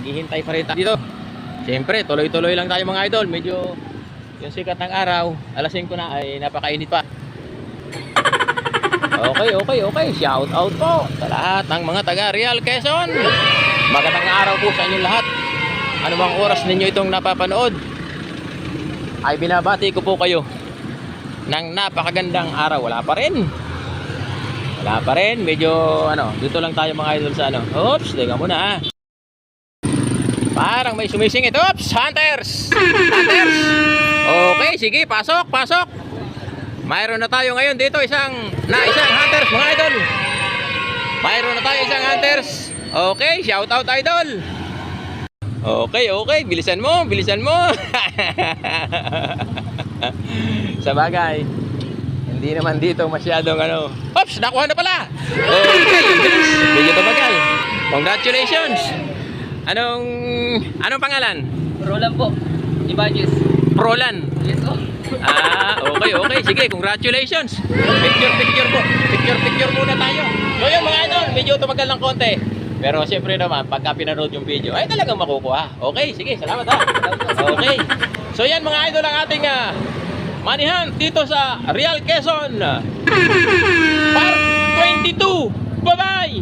naghihintay pa rin tayo dito. Siyempre, tuloy-tuloy lang tayo mga idol. Medyo yung sikat ng araw, alas 5 na ay napakainit pa. Okay. Shout out po sa lahat ng mga taga Real Quezon. Magandang araw po sa inyong lahat. Anumang oras ninyo itong napapanood, ay binabati ko po kayo ng napakagandang araw. Wala pa rin. Medyo dito lang tayo mga idol sa Oops, teka muna. Parang may sumisingit. Oops, hunters. Okay, sige, pasok. Mayroon na tayo ngayon dito isang hunters mga idol. Mayroon na tayo isang hunters. Okay, shout out idol. Okay, bilisan mo. Sa bagay, hindi naman dito masyadong Oops, nakuha na pala. Okay, bilis. Medyo tumagal. Congratulations. Anong pangalan? Roland po. Ibanez. Roland. Yes po. Okay. Sige, congratulations. Picture po. Picture muna tayo. So yun mga idol, medyo tumagal ng konti. Pero siyempre naman, pagka pinanood yung video, ay talagang makukuha. Okay, sige, salamat ha. Okay. So yan mga idol ang ating manihan dito sa Real Quezon. Part 22. Bye-bye!